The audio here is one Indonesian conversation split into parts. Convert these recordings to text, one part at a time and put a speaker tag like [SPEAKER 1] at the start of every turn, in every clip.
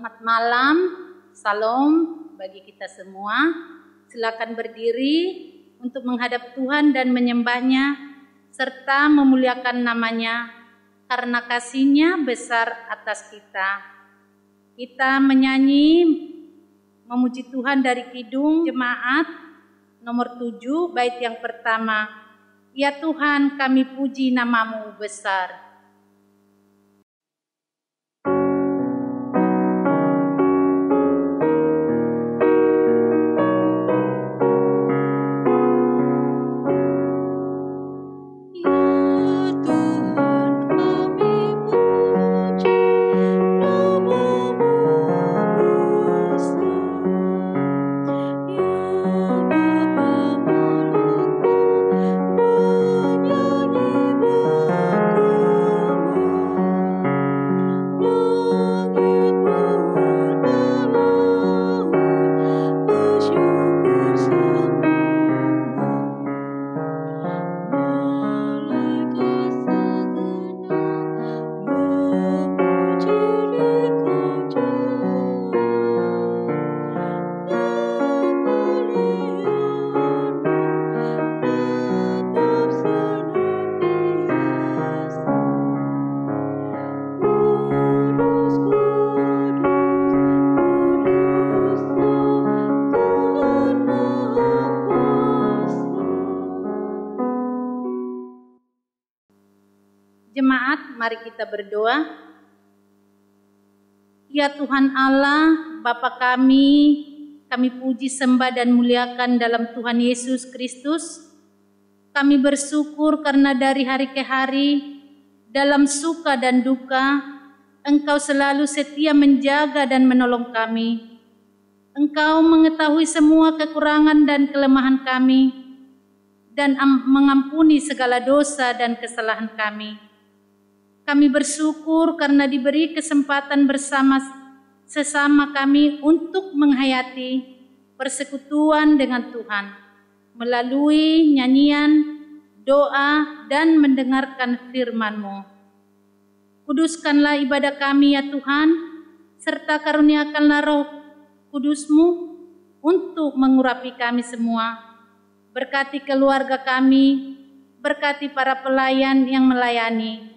[SPEAKER 1] Selamat malam, salam bagi kita semua. Silakan berdiri untuk menghadap Tuhan dan menyembahnya, serta memuliakan namanya, karena kasih-Nya besar atas kita. Kita menyanyi memuji Tuhan dari Kidung Jemaat nomor 7, bait yang pertama. Ya Tuhan, kami puji nama-Mu besar. Jemaat, mari kita berdoa. Ya Tuhan Allah, Bapa kami puji, sembah dan muliakan dalam Tuhan Yesus Kristus. Kami bersyukur karena dari hari ke hari, dalam suka dan duka, Engkau selalu setia menjaga dan menolong kami. Engkau mengetahui semua kekurangan dan kelemahan kami, dan mengampuni segala dosa dan kesalahan kami. Kami bersyukur karena diberi kesempatan bersama sesama kami untuk menghayati persekutuan dengan Tuhan melalui nyanyian, doa, dan mendengarkan firman-Mu. Kuduskanlah ibadah kami ya Tuhan, serta karuniakanlah Roh Kudus-Mu untuk mengurapi kami semua. Berkati keluarga kami, berkati para pelayan yang melayani.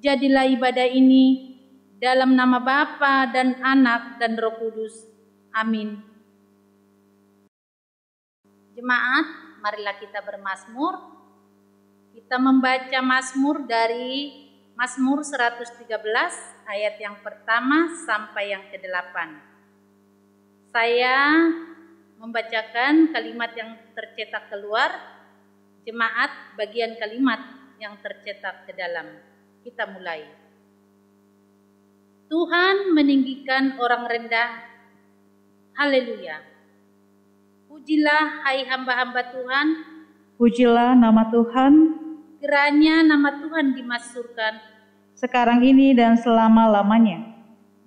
[SPEAKER 1] Jadilah ibadah ini dalam nama Bapa dan Anak dan Roh Kudus. Amin. Jemaat, marilah kita bermazmur. Kita membaca mazmur dari Mazmur 113 ayat yang pertama sampai yang ke-8. Saya membacakan kalimat yang tercetak keluar, jemaat bagian kalimat yang tercetak ke dalam. Kita mulai. Tuhan meninggikan orang rendah. Haleluya. Pujilah hai hamba-hamba Tuhan.
[SPEAKER 2] Pujilah nama Tuhan.
[SPEAKER 1] Kiranya nama Tuhan dimasyhurkan
[SPEAKER 2] sekarang ini dan selama-lamanya.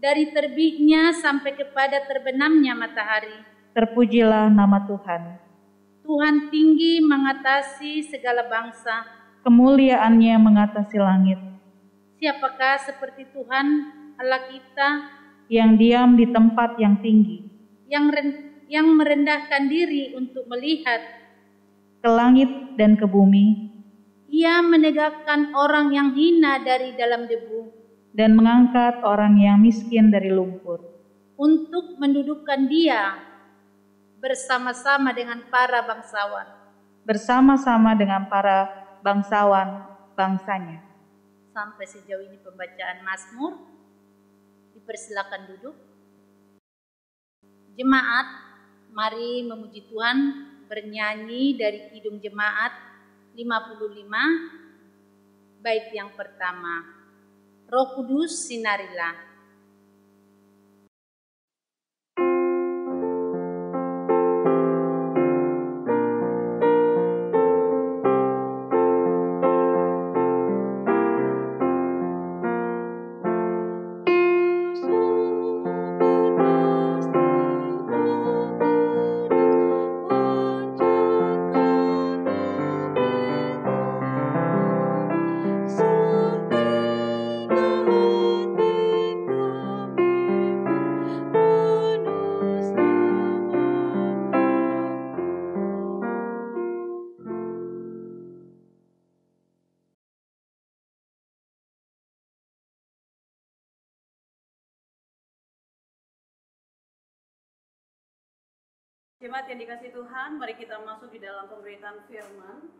[SPEAKER 1] Dari terbitnya sampai kepada terbenamnya matahari.
[SPEAKER 2] Terpujilah nama Tuhan.
[SPEAKER 1] Tuhan tinggi mengatasi segala bangsa.
[SPEAKER 2] Kemuliaannya mengatasi langit.
[SPEAKER 1] Siapakah seperti Tuhan Allah kita,
[SPEAKER 2] yang diam di tempat yang tinggi,
[SPEAKER 1] yang merendahkan diri untuk melihat
[SPEAKER 2] ke langit dan ke bumi.
[SPEAKER 1] Ia menegakkan orang yang hina dari dalam debu,
[SPEAKER 2] dan mengangkat orang yang miskin dari lumpur,
[SPEAKER 1] untuk mendudukkan dia bersama-sama dengan para bangsawan.
[SPEAKER 2] Bersama-sama dengan para bangsawan bangsanya.
[SPEAKER 1] Sampai sejauh ini pembacaan Mazmur. Dipersilakan duduk. Jemaat, mari memuji Tuhan bernyanyi dari Kidung Jemaat 55, bait yang pertama. Roh Kudus sinarilah.
[SPEAKER 3] Jemaat yang dikasihi Tuhan, mari kita masuk di dalam pemberitaan firman.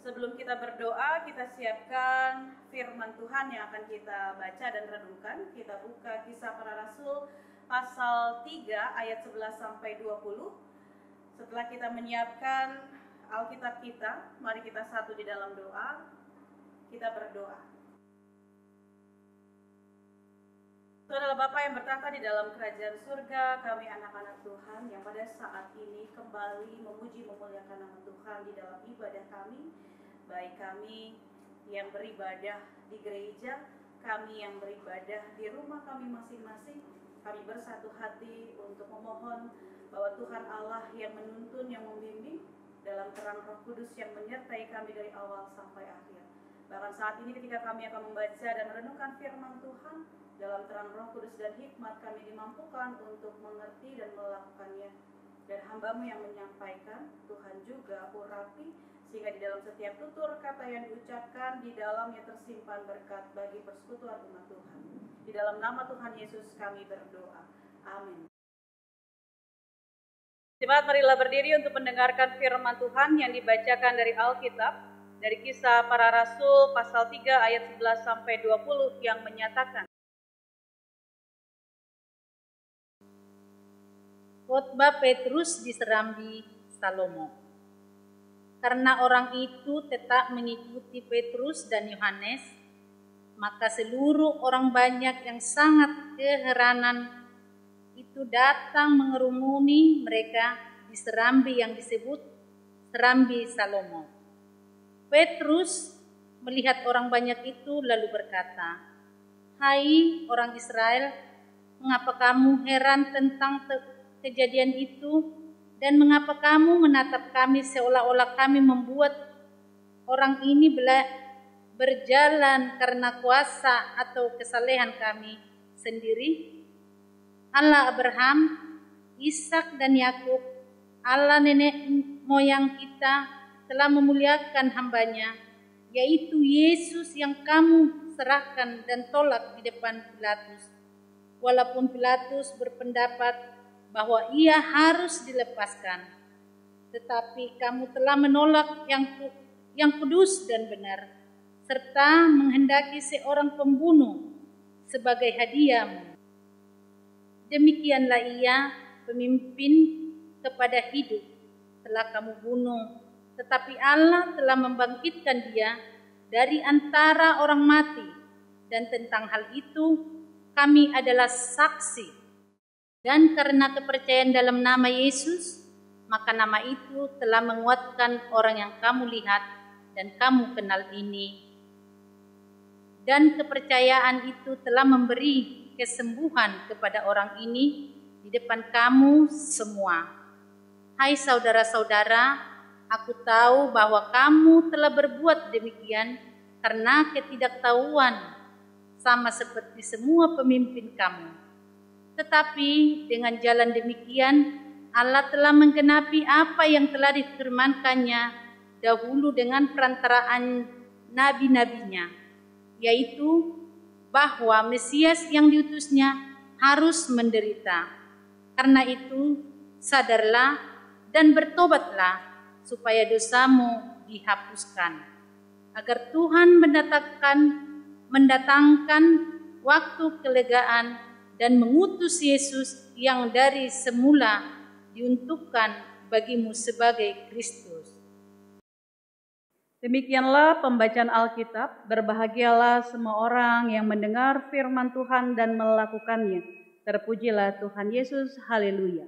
[SPEAKER 3] Sebelum kita berdoa, kita siapkan firman Tuhan yang akan kita baca dan renungkan. Kita buka Kisah Para Rasul pasal 3 ayat 11 sampai 20. Setelah kita menyiapkan Alkitab kita, mari kita satu di dalam doa. Kita berdoa. Tuhan adalah Bapa yang bertata di dalam kerajaan surga, kami anak-anak Tuhan yang pada saat ini kembali memuji memuliakan nama Tuhan di dalam ibadah kami, baik kami yang beribadah di gereja, kami yang beribadah di rumah kami masing-masing. Kami bersatu hati untuk memohon bahwa Tuhan Allah yang menuntun, yang membimbing dalam terang Roh Kudus yang menyertai kami dari awal sampai akhir. Bahkan saat ini ketika kami akan membaca dan merenungkan firman Tuhan, dalam terang Roh Kudus dan hikmat kami dimampukan untuk mengerti dan melakukannya. Dan hamba-Mu yang menyampaikan, Tuhan juga urapi, sehingga di dalam setiap tutur kata yang diucapkan, di dalamnya tersimpan berkat bagi persekutuan umat Tuhan. Di dalam nama Tuhan Yesus kami berdoa. Amin. Jemaat, marilah berdiri untuk mendengarkan firman Tuhan yang dibacakan dari Alkitab, dari Kisah Para Rasul pasal 3 ayat 11 sampai 20 yang menyatakan,
[SPEAKER 1] Khotbah Petrus di Serambi Salomo. Karena orang itu tetap mengikuti Petrus dan Yohanes, maka seluruh orang banyak yang sangat keheranan itu datang mengerumuni mereka di serambi yang disebut Serambi Salomo. Petrus melihat orang banyak itu lalu berkata, "Hai orang Israel, mengapa kamu heran tentang kejadian itu, dan mengapa kamu menatap kami seolah-olah kami membuat orang ini berjalan karena kuasa atau kesalehan kami sendiri? Allah Abraham, Ishak dan Yakub, Allah nenek moyang kita telah memuliakan hambanya, yaitu Yesus yang kamu serahkan dan tolak di depan Pilatus. Walaupun Pilatus berpendapat bahwa ia harus dilepaskan, tetapi kamu telah menolak yang kudus dan benar, serta menghendaki seorang pembunuh sebagai hadiahmu. Demikianlah ia, pemimpin kepada hidup, telah kamu bunuh, tetapi Allah telah membangkitkan dia dari antara orang mati, dan tentang hal itu kami adalah saksi. Dan karena kepercayaan dalam nama Yesus, maka nama itu telah menguatkan orang yang kamu lihat dan kamu kenal ini. Dan kepercayaan itu telah memberi kesembuhan kepada orang ini di depan kamu semua. Hai saudara-saudara, aku tahu bahwa kamu telah berbuat demikian karena ketidaktahuan, sama seperti semua pemimpin kamu. Tetapi dengan jalan demikian, Allah telah menggenapi apa yang telah difirmankannya dahulu dengan perantaraan nabi-nabinya, yaitu bahwa Mesias yang diutusnya harus menderita. Karena itu, sadarlah dan bertobatlah supaya dosamu dihapuskan, agar Tuhan mendatangkan waktu kelegaan dan mengutus Yesus yang dari semula diuntukkan bagimu sebagai Kristus."
[SPEAKER 3] Demikianlah pembacaan Alkitab. Berbahagialah semua orang yang mendengar firman Tuhan dan melakukannya. Terpujilah Tuhan Yesus. Haleluya.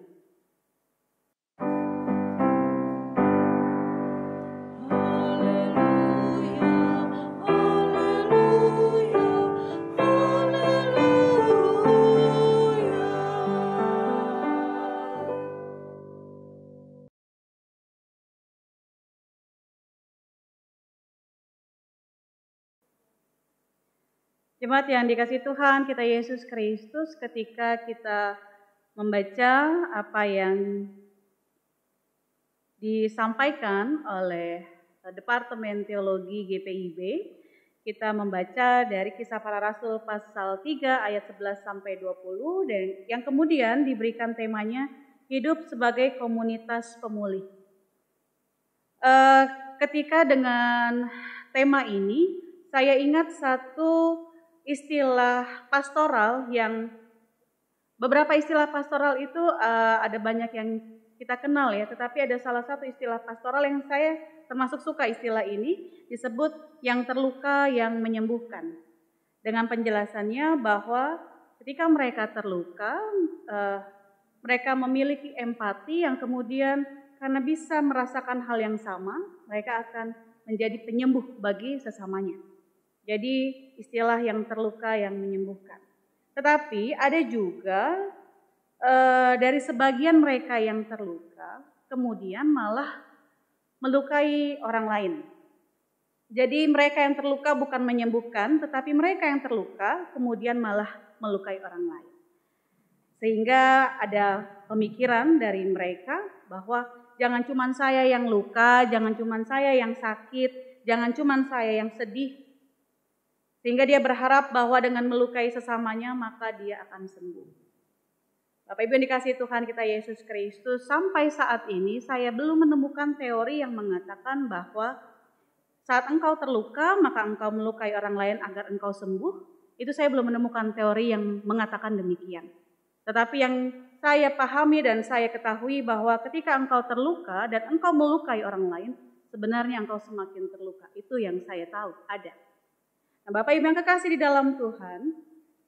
[SPEAKER 3] Jemaat yang dikasihi Tuhan kita Yesus Kristus, ketika kita membaca apa yang disampaikan oleh Departemen Teologi GPIB, kita membaca dari Kisah Para Rasul pasal 3 ayat 11 sampai 20 dan yang kemudian diberikan temanya hidup sebagai komunitas pemulih. Ketika dengan tema ini, saya ingat satu istilah pastoral yang beberapa istilah pastoral itu ada banyak yang kita kenal ya, tetapi ada salah satu istilah pastoral yang saya termasuk suka istilah ini, disebut yang terluka yang menyembuhkan. Dengan penjelasannya bahwa ketika mereka terluka, mereka memiliki empati yang kemudian karena bisa merasakan hal yang sama, mereka akan menjadi penyembuh bagi sesamanya. Jadi istilah yang terluka yang menyembuhkan. Tetapi ada juga dari sebagian mereka yang terluka, kemudian malah melukai orang lain. Jadi mereka yang terluka bukan menyembuhkan, tetapi mereka yang terluka kemudian malah melukai orang lain. Sehingga ada pemikiran dari mereka bahwa jangan cuma saya yang luka, jangan cuma saya yang sakit, jangan cuma saya yang sedih. Sehingga dia berharap bahwa dengan melukai sesamanya maka dia akan sembuh. Bapak Ibu yang dikasihi Tuhan kita Yesus Kristus, sampai saat ini saya belum menemukan teori yang mengatakan bahwa saat engkau terluka maka engkau melukai orang lain agar engkau sembuh. Itu saya belum menemukan teori yang mengatakan demikian. Tetapi yang saya pahami dan saya ketahui bahwa ketika engkau terluka dan engkau melukai orang lain, sebenarnya engkau semakin terluka. Itu yang saya tahu ada. Nah, Bapak Ibu yang kekasih di dalam Tuhan,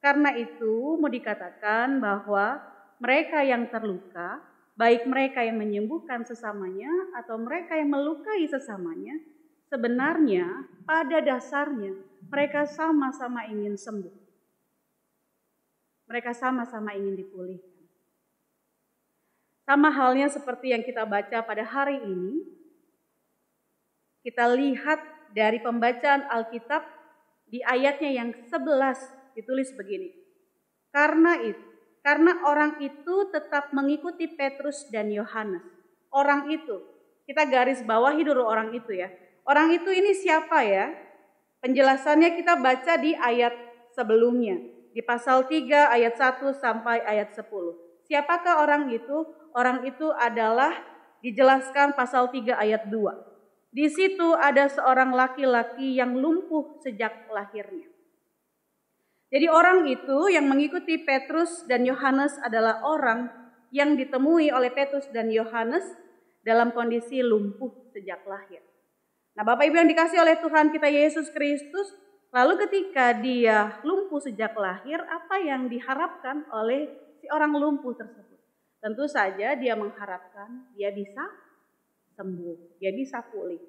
[SPEAKER 3] karena itu mau dikatakan bahwa mereka yang terluka, baik mereka yang menyembuhkan sesamanya atau mereka yang melukai sesamanya, sebenarnya pada dasarnya mereka sama-sama ingin sembuh. Mereka sama-sama ingin dipulihkan. Sama halnya seperti yang kita baca pada hari ini, kita lihat dari pembacaan Alkitab di ayatnya yang 11 ditulis begini. Karena orang itu tetap mengikuti Petrus dan Yohanes. Orang itu, kita garis bawahi dulu orang itu ya. Orang itu ini siapa ya? Penjelasannya kita baca di ayat sebelumnya. Di pasal 3 ayat 1 sampai ayat 10. Siapakah orang itu? Orang itu adalah dijelaskan pasal 3 ayat 2. Di situ ada seorang laki-laki yang lumpuh sejak lahirnya. Jadi orang itu yang mengikuti Petrus dan Yohanes adalah orang yang ditemui oleh Petrus dan Yohanes dalam kondisi lumpuh sejak lahir. Nah, Bapak Ibu yang dikasihi oleh Tuhan kita Yesus Kristus, lalu ketika dia lumpuh sejak lahir, apa yang diharapkan oleh si orang lumpuh tersebut? Tentu saja dia mengharapkan dia bisa sembuh, dia bisa pulih.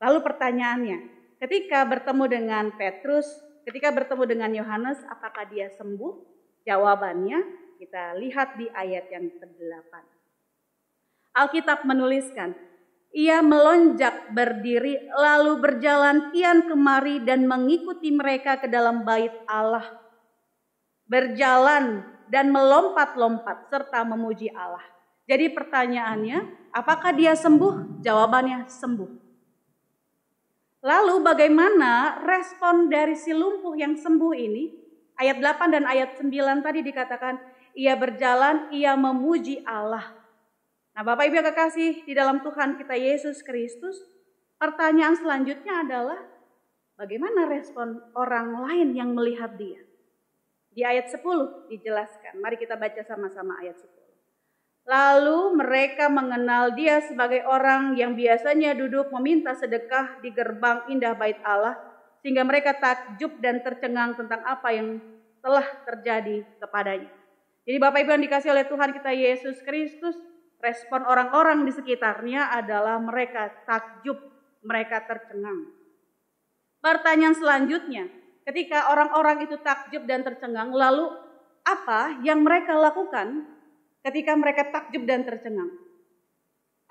[SPEAKER 3] Lalu pertanyaannya, ketika bertemu dengan Petrus, ketika bertemu dengan Yohanes, apakah dia sembuh? Jawabannya kita lihat di ayat yang ke-8. Alkitab menuliskan, ia melonjak berdiri lalu berjalan kian kemari dan mengikuti mereka ke dalam bait Allah. Berjalan dan melompat-lompat serta memuji Allah. Jadi pertanyaannya, apakah dia sembuh? Jawabannya sembuh. Lalu bagaimana respon dari si lumpuh yang sembuh ini? Ayat 8 dan ayat 9 tadi dikatakan, ia berjalan, ia memuji Allah. Nah, Bapak Ibu yang kekasih di dalam Tuhan kita Yesus Kristus, pertanyaan selanjutnya adalah, bagaimana respon orang lain yang melihat dia? Di ayat 10 dijelaskan, mari kita baca sama-sama ayat 10. Lalu mereka mengenal dia sebagai orang yang biasanya duduk meminta sedekah di gerbang indah bait Allah, sehingga mereka takjub dan tercengang tentang apa yang telah terjadi kepadanya. Jadi Bapak Ibu yang dikasihi oleh Tuhan kita Yesus Kristus, respon orang-orang di sekitarnya adalah mereka takjub, mereka tercengang. Pertanyaan selanjutnya, ketika orang-orang itu takjub dan tercengang, lalu apa yang mereka lakukan ketika mereka takjub dan tercengang?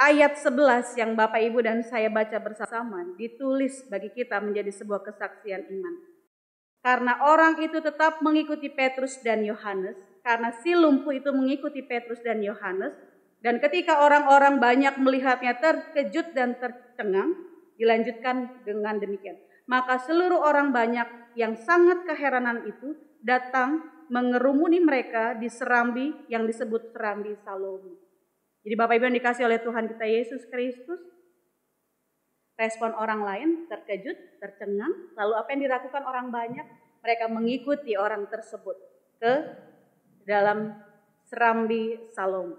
[SPEAKER 3] Ayat 11 yang Bapak Ibu dan saya baca bersama ditulis bagi kita menjadi sebuah kesaksian iman. Karena orang itu tetap mengikuti Petrus dan Yohanes, karena si lumpuh itu mengikuti Petrus dan Yohanes, dan ketika orang-orang banyak melihatnya terkejut dan tercengang, dilanjutkan dengan demikian. Maka seluruh orang banyak yang sangat keheranan itu datang mengerumuni mereka di serambi yang disebut serambi Salomo. Jadi Bapak Ibu yang dikasih oleh Tuhan kita Yesus Kristus, respon orang lain terkejut, tercengang. Lalu apa yang dilakukan orang banyak? Mereka mengikuti orang tersebut ke dalam serambi Salomo.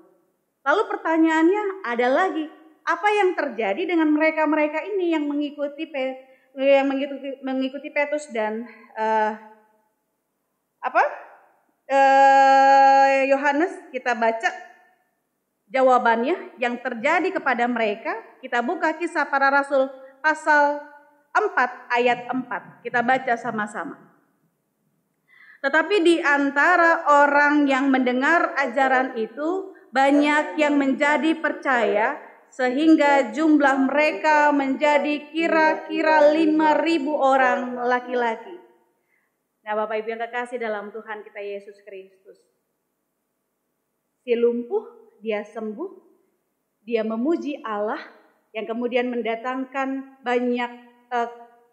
[SPEAKER 3] Lalu pertanyaannya ada lagi, apa yang terjadi dengan mereka-mereka ini yang mengikuti Petrus dan Yohanes? Kita baca jawabannya yang terjadi kepada mereka. Kita buka Kisah Para Rasul pasal 4 ayat 4. Kita baca sama-sama. Tetapi di antara orang yang mendengar ajaran itu, banyak yang menjadi percaya, sehingga jumlah mereka menjadi kira-kira 5.000 orang laki-laki. Nah Bapak Ibu yang kekasih dalam Tuhan kita Yesus Kristus. Si lumpuh, dia sembuh, dia memuji Allah, yang kemudian mendatangkan banyak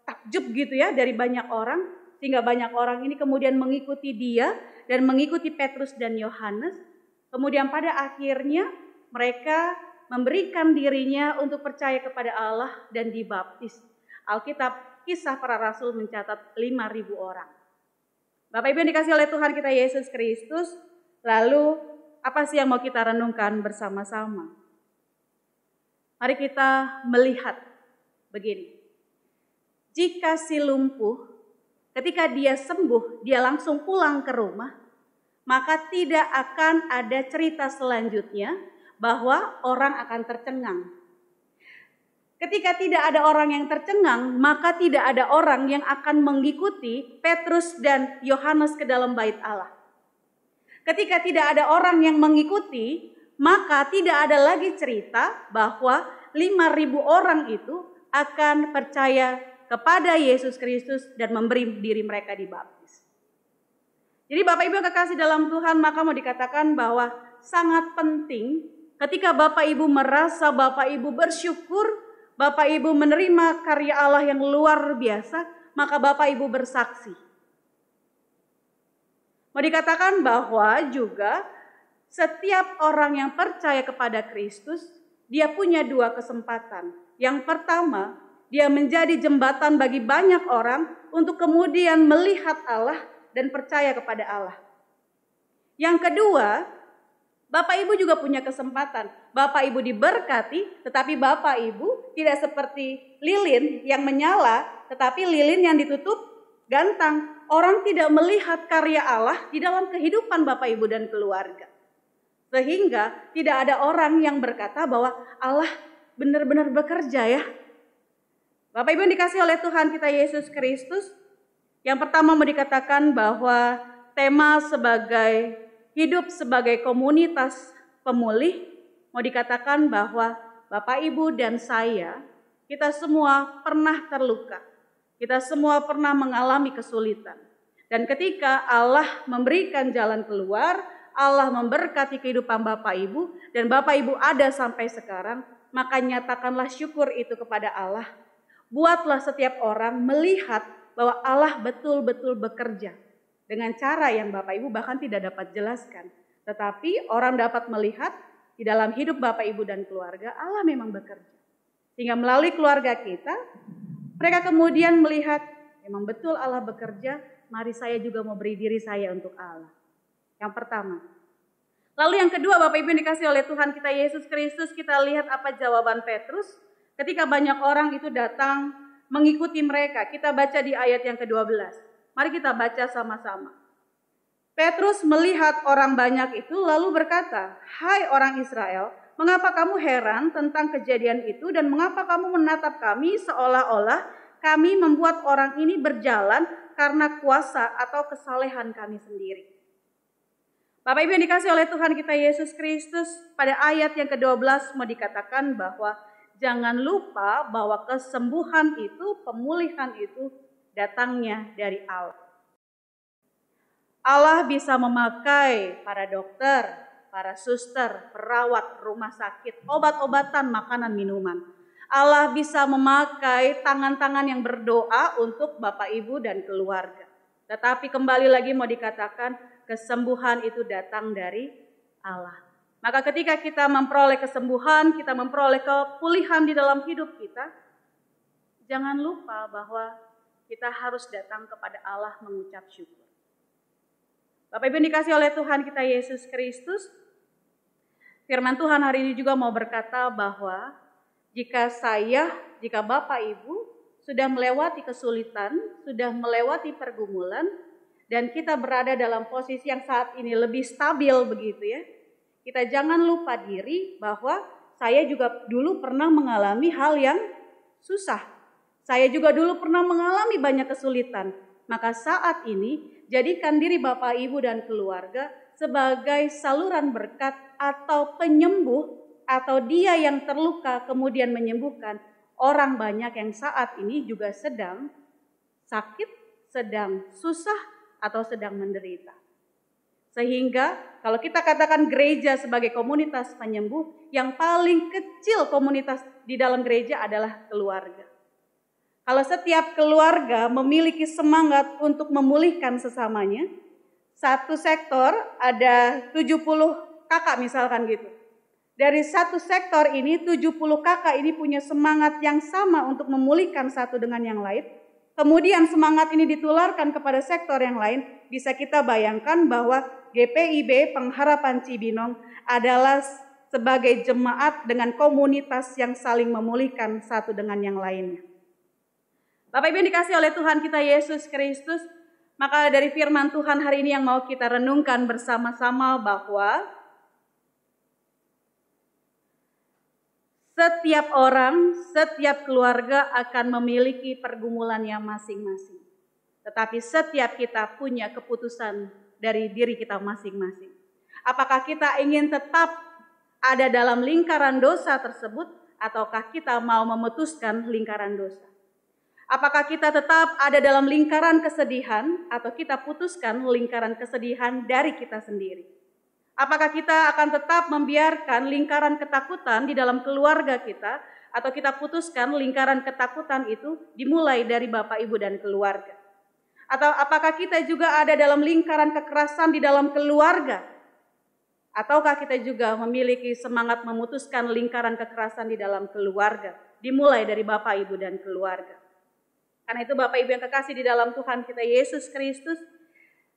[SPEAKER 3] takjub gitu ya dari banyak orang. Sehingga banyak orang ini kemudian mengikuti dia dan mengikuti Petrus dan Yohanes. Kemudian pada akhirnya mereka memberikan dirinya untuk percaya kepada Allah dan dibaptis. Alkitab Kisah Para Rasul mencatat 5.000 orang. Bapak Ibu yang dikasih oleh Tuhan kita Yesus Kristus, lalu apa sih yang mau kita renungkan bersama-sama? Mari kita melihat begini. Jika si lumpuh ketika dia sembuh, dia langsung pulang ke rumah, maka tidak akan ada cerita selanjutnya bahwa orang akan tercengang. Ketika tidak ada orang yang tercengang, maka tidak ada orang yang akan mengikuti Petrus dan Yohanes ke dalam bait Allah. Ketika tidak ada orang yang mengikuti, maka tidak ada lagi cerita bahwa 5.000 orang itu akan percaya kepada Yesus Kristus dan memberi diri mereka dibaptis. Jadi Bapak Ibu yang kekasih dalam Tuhan, maka mau dikatakan bahwa sangat penting ketika Bapak Ibu merasa Bapak Ibu bersyukur, Bapak Ibu menerima karya Allah yang luar biasa, maka Bapak Ibu bersaksi. Mau dikatakan bahwa juga setiap orang yang percaya kepada Kristus, dia punya 2 kesempatan. Yang pertama, dia menjadi jembatan bagi banyak orang untuk kemudian melihat Allah dan percaya kepada Allah. Yang kedua, Bapak Ibu juga punya kesempatan. Bapak Ibu diberkati, tetapi Bapak Ibu tidak seperti lilin yang menyala, tetapi lilin yang ditutup gantang. Orang tidak melihat karya Allah di dalam kehidupan Bapak Ibu dan keluarga. Sehingga tidak ada orang yang berkata bahwa Allah benar-benar bekerja ya. Bapak Ibu yang dikasih oleh Tuhan kita Yesus Kristus, yang pertama mau dikatakan bahwa tema sebagai hidup sebagai komunitas pemulih, mau dikatakan bahwa Bapak Ibu dan saya, kita semua pernah terluka. Kita semua pernah mengalami kesulitan. Dan ketika Allah memberikan jalan keluar, Allah memberkati kehidupan Bapak Ibu, dan Bapak Ibu ada sampai sekarang, maka nyatakanlah syukur itu kepada Allah. Buatlah setiap orang melihat bahwa Allah betul-betul bekerja dengan cara yang Bapak Ibu bahkan tidak dapat jelaskan. Tetapi orang dapat melihat di dalam hidup Bapak Ibu dan keluarga, Allah memang bekerja. Sehingga melalui keluarga kita, mereka kemudian melihat memang betul Allah bekerja, mari saya juga mau beri diri saya untuk Allah. Yang pertama. Lalu yang kedua, Bapak Ibu yang dikasih oleh Tuhan kita Yesus Kristus, kita lihat apa jawaban Petrus. Ketika banyak orang itu datang mengikuti mereka, kita baca di ayat yang ke-12. Mari kita baca sama-sama. Petrus melihat orang banyak itu lalu berkata, "Hai orang Israel, mengapa kamu heran tentang kejadian itu dan mengapa kamu menatap kami seolah-olah kami membuat orang ini berjalan karena kuasa atau kesalehan kami sendiri?" Bapak Ibu yang dikasih oleh Tuhan kita Yesus Kristus, pada ayat yang ke-12 mau dikatakan bahwa jangan lupa bahwa kesembuhan itu, pemulihan itu datangnya dari Allah. Allah bisa memakai para dokter, para suster, perawat rumah sakit, obat-obatan, makanan, minuman. Allah bisa memakai tangan-tangan yang berdoa untuk Bapak Ibu dan keluarga. Tetapi kembali lagi mau dikatakan kesembuhan itu datang dari Allah. Maka ketika kita memperoleh kesembuhan, kita memperoleh kepulihan di dalam hidup kita, jangan lupa bahwa kita harus datang kepada Allah mengucap syukur. Bapak Ibu yang dikasihi oleh Tuhan kita Yesus Kristus, firman Tuhan hari ini juga mau berkata bahwa jika Bapak Ibu sudah melewati kesulitan, sudah melewati pergumulan, dan kita berada dalam posisi yang saat ini lebih stabil begitu ya, kita jangan lupa diri bahwa saya juga dulu pernah mengalami hal yang susah. Saya juga dulu pernah mengalami banyak kesulitan. Maka saat ini jadikan diri Bapak Ibu dan keluarga sebagai saluran berkat atau penyembuh, atau dia yang terluka kemudian menyembuhkan orang banyak yang saat ini juga sedang sakit, sedang susah, atau sedang menderita. Sehingga kalau kita katakan gereja sebagai komunitas penyembuh, yang paling kecil komunitas di dalam gereja adalah keluarga. Kalau setiap keluarga memiliki semangat untuk memulihkan sesamanya, satu sektor ada 70 kakak misalkan gitu. Dari satu sektor ini 70 kakak ini punya semangat yang sama untuk memulihkan satu dengan yang lain. Kemudian semangat ini ditularkan kepada sektor yang lain. Bisa kita bayangkan bahwa GPIB Pengharapan Cibinong adalah sebagai jemaat dengan komunitas yang saling memulihkan satu dengan yang lainnya. Bapak Ibu yang dikasihi oleh Tuhan kita Yesus Kristus, maka dari firman Tuhan hari ini yang mau kita renungkan bersama-sama bahwa setiap orang, setiap keluarga akan memiliki pergumulannya masing-masing. Tetapi setiap kita punya keputusan dari diri kita masing-masing. Apakah kita ingin tetap ada dalam lingkaran dosa tersebut, ataukah kita mau memutuskan lingkaran dosa? Apakah kita tetap ada dalam lingkaran kesedihan, atau kita putuskan lingkaran kesedihan dari kita sendiri? Apakah kita akan tetap membiarkan lingkaran ketakutan di dalam keluarga kita, atau kita putuskan lingkaran ketakutan itu dimulai dari Bapak, Ibu, dan keluarga? Atau apakah kita juga ada dalam lingkaran kekerasan di dalam keluarga? Ataukah kita juga memiliki semangat memutuskan lingkaran kekerasan di dalam keluarga, dimulai dari Bapak, Ibu, dan keluarga? Karena itu Bapak Ibu yang kekasih di dalam Tuhan kita Yesus Kristus,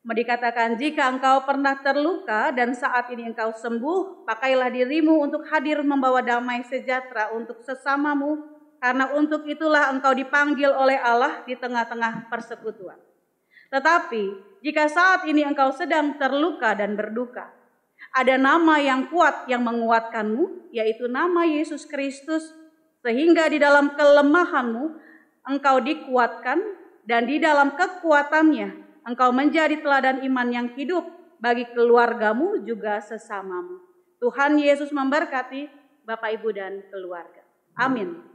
[SPEAKER 3] dikatakan jika engkau pernah terluka dan saat ini engkau sembuh, pakailah dirimu untuk hadir membawa damai sejahtera untuk sesamamu, karena untuk itulah engkau dipanggil oleh Allah di tengah-tengah persekutuan. Tetapi jika saat ini engkau sedang terluka dan berduka, ada nama yang kuat yang menguatkanmu, yaitu nama Yesus Kristus, sehingga di dalam kelemahanmu engkau dikuatkan, dan di dalam kekuatannya engkau menjadi teladan iman yang hidup bagi keluargamu juga sesamamu. Tuhan Yesus memberkati Bapak, Ibu, dan keluarga. Amin.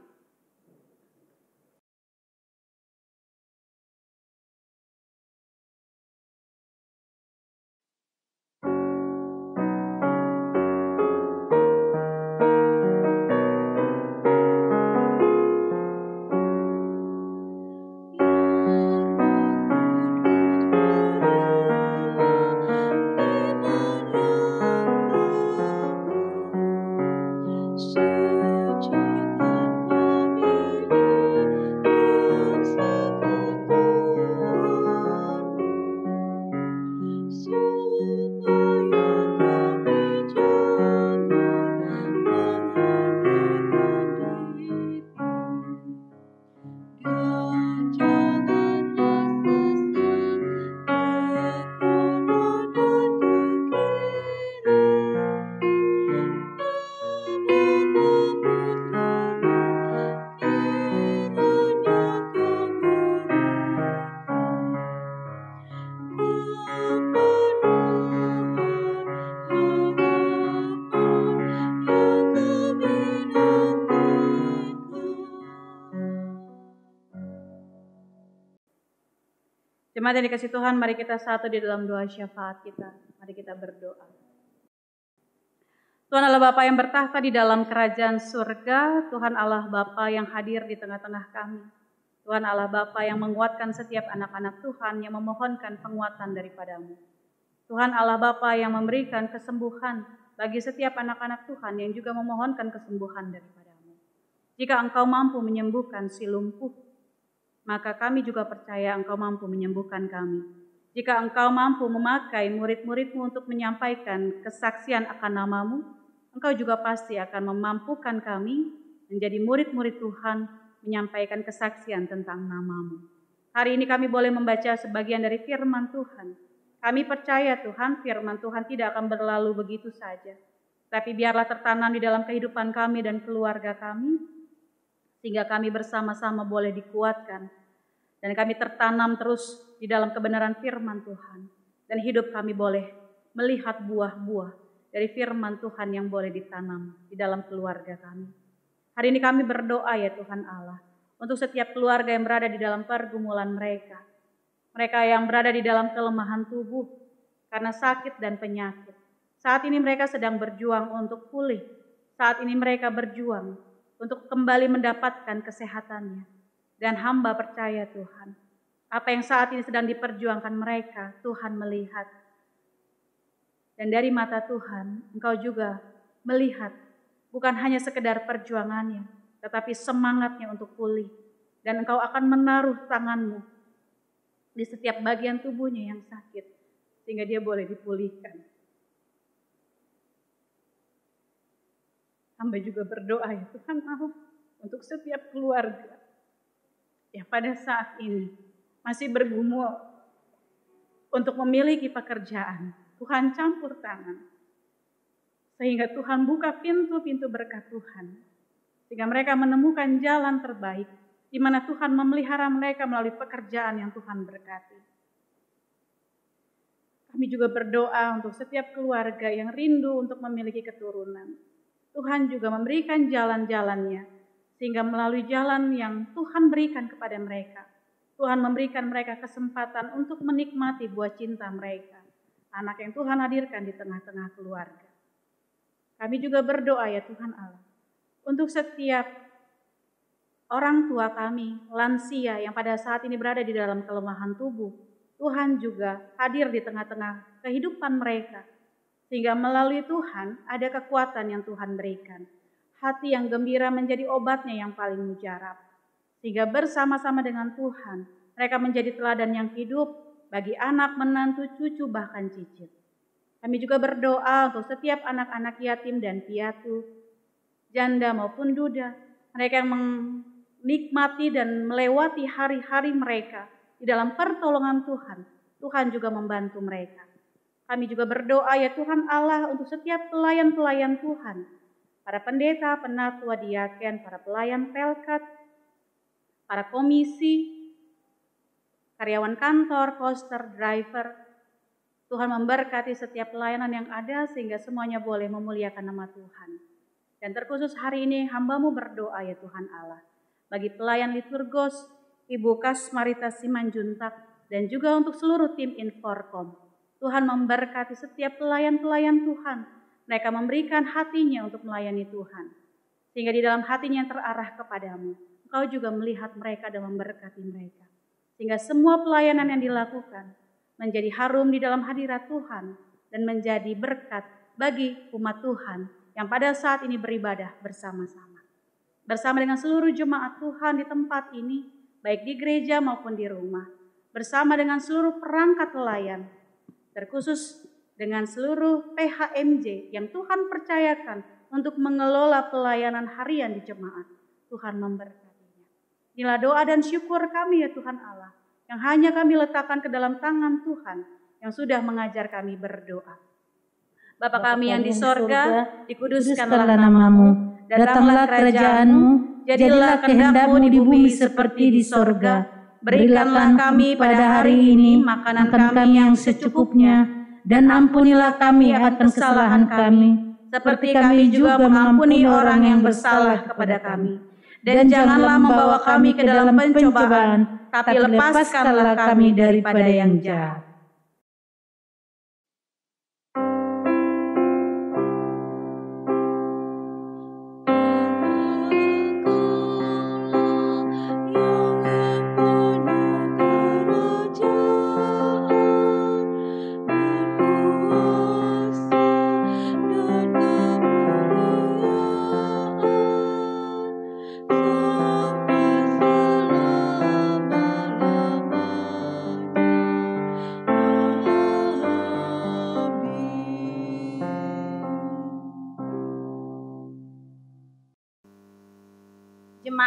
[SPEAKER 3] Jemaat yang dikasihi Tuhan, mari kita satu di dalam doa syafaat kita. Mari kita berdoa. Tuhan Allah Bapa yang bertahta di dalam kerajaan surga, Tuhan Allah Bapa yang hadir di tengah-tengah kami. Tuhan Allah Bapa yang menguatkan setiap anak-anak Tuhan yang memohonkan penguatan daripadamu. Tuhan Allah Bapa yang memberikan kesembuhan bagi setiap anak-anak Tuhan yang juga memohonkan kesembuhan daripada-Mu. Jika Engkau mampu menyembuhkan si lumpuh, maka kami juga percaya Engkau mampu menyembuhkan kami. Jika Engkau mampu memakai murid-murid-Mu untuk menyampaikan kesaksian akan nama-Mu, Engkau juga pasti akan memampukan kami menjadi murid-murid Tuhan, menyampaikan kesaksian tentang nama-Mu. Hari ini kami boleh membaca sebagian dari firman Tuhan. Kami percaya Tuhan, firman Tuhan tidak akan berlalu begitu saja. Tapi biarlah tertanam di dalam kehidupan kami dan keluarga kami, sehingga kami bersama-sama boleh dikuatkan. Dan kami tertanam terus di dalam kebenaran firman Tuhan. Dan hidup kami boleh melihat buah-buah dari firman Tuhan yang boleh ditanam di dalam keluarga kami. Hari ini kami berdoa ya Tuhan Allah, untuk setiap keluarga yang berada di dalam pergumulan mereka. Mereka yang berada di dalam kelemahan tubuh karena sakit dan penyakit. Saat ini mereka sedang berjuang untuk pulih. Saat ini mereka berjuang untuk kembali mendapatkan kesehatannya. Dan hamba percaya Tuhan, apa yang saat ini sedang diperjuangkan mereka, Tuhan melihat. Dan dari mata Tuhan, Engkau juga melihat bukan hanya sekedar perjuangannya, tetapi semangatnya untuk pulih. Dan Engkau akan menaruh tangan-Mu di setiap bagian tubuhnya yang sakit, sehingga dia boleh dipulihkan. Hamba juga berdoa ya Tuhan Allah, untuk setiap keluarga yang pada saat ini masih bergumul untuk memiliki pekerjaan. Tuhan campur tangan, sehingga Tuhan buka pintu-pintu berkat Tuhan, sehingga mereka menemukan jalan terbaik, di mana Tuhan memelihara mereka melalui pekerjaan yang Tuhan berkati. Kami juga berdoa untuk setiap keluarga yang rindu untuk memiliki keturunan. Tuhan juga memberikan jalan-jalannya, sehingga melalui jalan yang Tuhan berikan kepada mereka, Tuhan memberikan mereka kesempatan untuk menikmati buah cinta mereka, anak yang Tuhan hadirkan di tengah-tengah keluarga. Kami juga berdoa ya Tuhan Allah, untuk setiap orang tua kami, lansia yang pada saat ini berada di dalam kelemahan tubuh, Tuhan juga hadir di tengah-tengah kehidupan mereka, sehingga melalui Tuhan ada kekuatan yang Tuhan berikan. Hati yang gembira menjadi obatnya yang paling mujarab. Sehingga bersama-sama dengan Tuhan, mereka menjadi teladan yang hidup bagi anak, menantu, cucu, bahkan cicit. Kami juga berdoa untuk setiap anak-anak yatim dan piatu, janda maupun duda, mereka yang menikmati dan melewati hari-hari mereka di dalam pertolongan Tuhan. Tuhan juga membantu mereka. Kami juga berdoa ya Tuhan Allah untuk setiap pelayan-pelayan Tuhan, para pendeta, penatua, diaken, para pelayan pelkat, para komisi, karyawan kantor, koster, driver. Tuhan memberkati setiap pelayanan yang ada sehingga semuanya boleh memuliakan nama Tuhan. Dan terkhusus hari ini hamba-Mu berdoa ya Tuhan Allah, bagi pelayan liturgos, Ibu Kasmarita Simanjuntak, dan juga untuk seluruh tim Inforkom. Tuhan memberkati setiap pelayan-pelayan Tuhan. Mereka memberikan hatinya untuk melayani Tuhan. Sehingga di dalam hatinya yang terarah kepadamu, Engkau juga melihat mereka dan memberkati mereka. Sehingga semua pelayanan yang dilakukan menjadi harum di dalam hadirat Tuhan dan menjadi berkat bagi umat Tuhan yang pada saat ini beribadah bersama-sama. Bersama dengan seluruh jemaat Tuhan di tempat ini, baik di gereja maupun di rumah. Bersama dengan seluruh perangkat pelayan, terkhusus dengan seluruh PHMJ yang Tuhan percayakan untuk mengelola pelayanan harian di jemaat. Tuhan memberkatinya. Inilah doa dan syukur kami ya Tuhan Allah, yang hanya kami letakkan ke dalam tangan Tuhan yang sudah mengajar kami berdoa. Bapa kami yang di sorga, dikuduskanlah nama-Mu, datanglah kerajaan-Mu, jadilah kehendak-Mu di bumi seperti di sorga. Berikanlah kami pada hari ini makanan kami yang secukupnya, dan ampunilah kami akan kesalahan kami, seperti kami juga mengampuni orang yang bersalah kepada kami. Dan janganlah membawa kami ke dalam pencobaan, tapi lepaskanlah kami daripada yang jahat.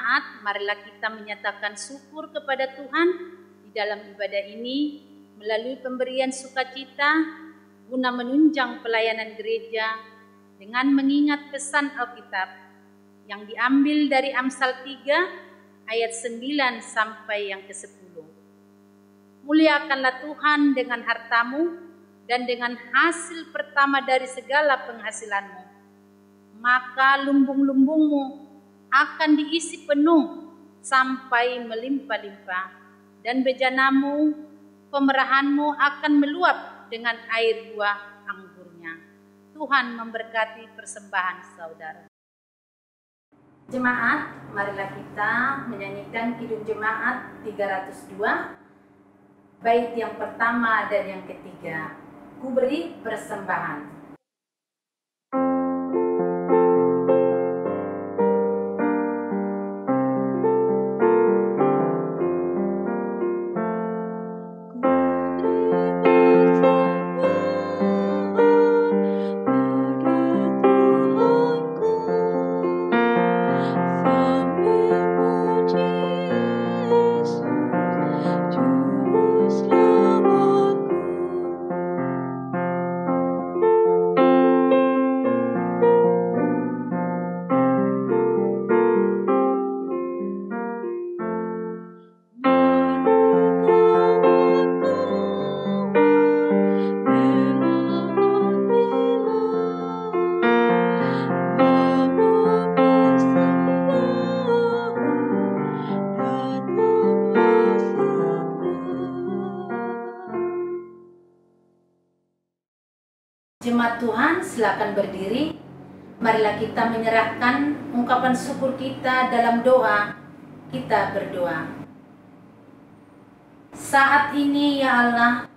[SPEAKER 1] jemaat, marilah kita menyatakan syukur kepada Tuhan di dalam ibadah ini melalui pemberian sukacita guna menunjang pelayanan gereja dengan mengingat pesan Alkitab yang diambil dari Amsal 3 ayat 9 sampai yang ke-10. Muliakanlah Tuhan dengan hartamu dan dengan hasil pertama dari segala penghasilanmu. Maka lumbung-lumbungmu akan diisi penuh sampai melimpah-limpah, dan bejanamu, pemerahanmu akan meluap dengan air buah anggurnya. Tuhan memberkati persembahan saudara. Jemaat, marilah kita menyanyikan Kidung Jemaat 302, bait yang pertama dan yang ketiga. Ku beri persembahan. Jemaat Tuhan, silakan berdiri. Marilah kita menyerahkan ungkapan syukur kita dalam doa. Kita berdoa. Saat ini ya Allah,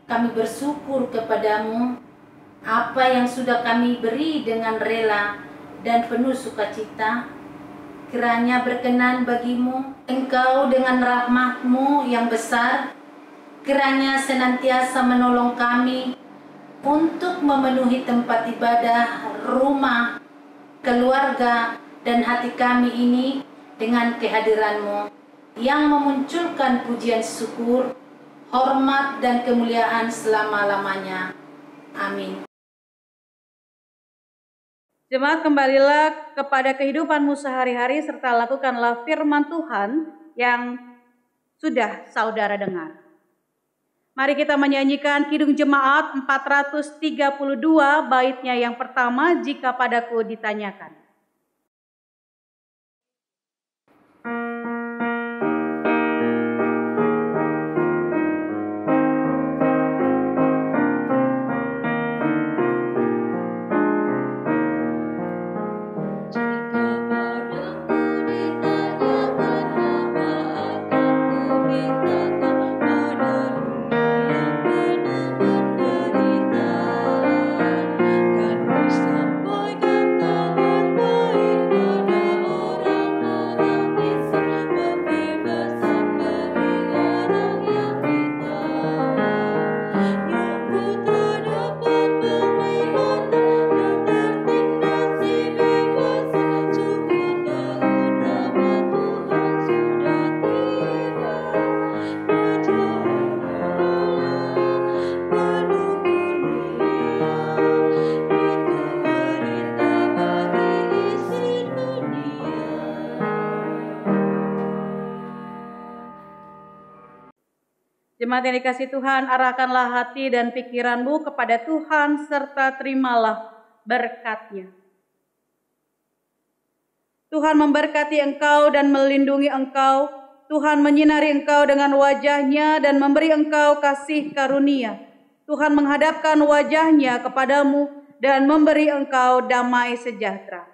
[SPEAKER 1] kami bersyukur kepadamu apa yang sudah kami beri dengan rela dan penuh sukacita. Kiranya berkenan bagimu, Engkau dengan rahmat-Mu yang besar, kiranya senantiasa menolong kami untuk memenuhi tempat ibadah, rumah, keluarga, dan hati kami ini dengan kehadiran-Mu yang memunculkan pujian syukur, hormat, dan kemuliaan selama-lamanya. Amin.
[SPEAKER 3] Jemaat, kembalilah kepada kehidupanmu sehari-hari serta lakukanlah firman Tuhan yang sudah saudara dengar. Mari kita menyanyikan Kidung Jemaat 432, baitnya yang pertama, Jika Padaku Ditanyakan. Jemaat yang dikasihi Tuhan, arahkanlah hati dan pikiranmu kepada Tuhan serta terimalah berkat-Nya. Tuhan memberkati engkau dan melindungi engkau. Tuhan menyinari engkau dengan wajah-Nya dan memberi engkau kasih karunia. Tuhan menghadapkan wajah-Nya kepadamu dan memberi engkau damai sejahtera.